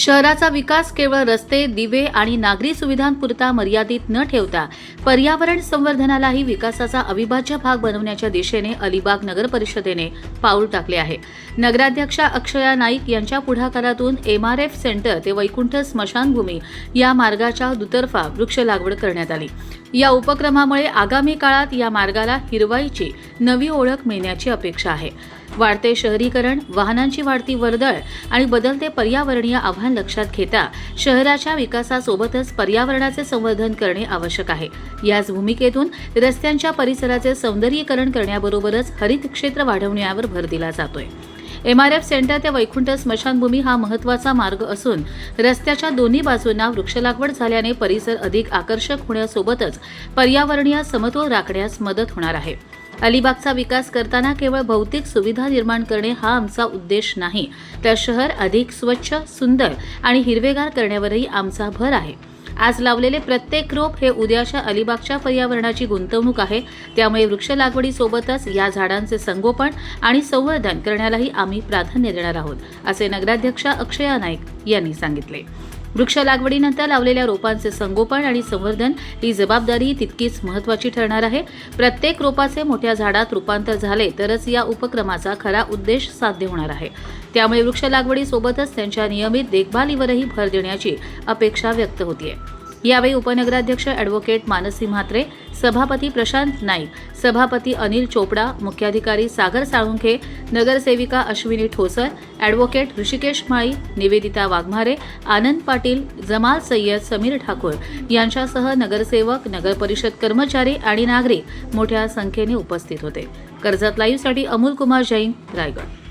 शहराचा विकास केवळ रस्ते, दिवे आणि नागरी सुविधांपुरता मर्यादित न ठेवता पर्यावरण संवर्धनालाही विकासाचा अविभाज्य भाग बनवण्याच्या दिशेने अलिबाग नगर परिषदेने पाऊल टाकले आहे. नगराध्यक्षा अक्षया नाईक यांच्या पुढाकारातून MRF सेंटर ते वैकुंठ स्मशानभूमी या मार्गाच्या दुतर्फा वृक्ष लागवड करण्यात आली. या उपक्रमामुळे आगामी काळात या मार्गाला हिरवाईची नवी ओळख मिळण्याची अपेक्षा आहे. वाढते शहरीकरण, वाहनांची वाढती वर्दळ आणि बदलते पर्यावरणीय आव्हान लक्षात घेता शहराच्या विकासासोबतच पर्यावरणाचे संवर्धन करणे आवश्यक आहे. याच भूमिकेतून रस्त्यांच्या परिसराचे सौंदर्यीकरण करण्याबरोबरच हरित क्षेत्र वाढवण्यावर भर दिला जातोय. MRF सेंटर ते वैकुंठ स्मशानभूमी हा महत्त्वाचा मार्ग असून रस्त्याच्या दोन्ही बाजूंना वृक्ष लागवड झाल्याने परिसर अधिक आकर्षक होण्यासोबतच पर्यावरणीय समतोल राखण्यास मदत होणार आहे. अलिबागचा विकास करताना केवळ भौतिक सुविधा निर्माण करणे हा आमचा उद्देश नाही, तर शहर अधिक स्वच्छ, सुंदर आणि हिरवेगार करण्यावरही आमचा भर आहे. आज लावलेले प्रत्येक रोप हे उद्याच्या अलिबागच्या पर्यावरणाची गुंतवणूक आहे. त्यामुळे वृक्ष लागवडीसोबतच या झाडांचे संगोपन आणि संवर्धन करण्यालाही आम्ही प्राधान्य देणार आहोत, असे नगराध्यक्षा अक्षया नाईक यांनी सांगितले. वृक्ष लागवडीनंतर लावलेल्या रोपांचे संगोपन आणि संवर्धन ही जबाबदारी तितकीच महत्त्वाची ठरणार आहे. प्रत्येक रोपाचे मोठ्या झाडात रूपांतर झाले तरच या उपक्रमाचा खरा उद्देश साध्य होणार आहे. त्यामुळे वृक्ष लागवडीसोबतच त्यांच्या नियमित देखभालीवरही भर देण्याची अपेक्षा व्यक्त होतीये. यावेळी उपनगराध्यक्ष ॲडव्होकेट मानसी म्हात्रे, सभापती प्रशांत नाईक, सभापती अनिल चोपडा, मुख्याधिकारी सागर साळुंखे, नगरसेविका अश्विनी ठोसर, ॲडव्होकेट ऋषिकेश माळी, निवेदिता वाघमारे, आनंद पाटील, जमाल सय्यद, समीर ठाकूर यांच्यासह नगरसेवक, नगरपरिषद कर्मचारी आणि नागरिक मोठ्या संख्येने उपस्थित होते. कर्जत लाईव्हसाठी अमोल कुमार जैन, रायगड.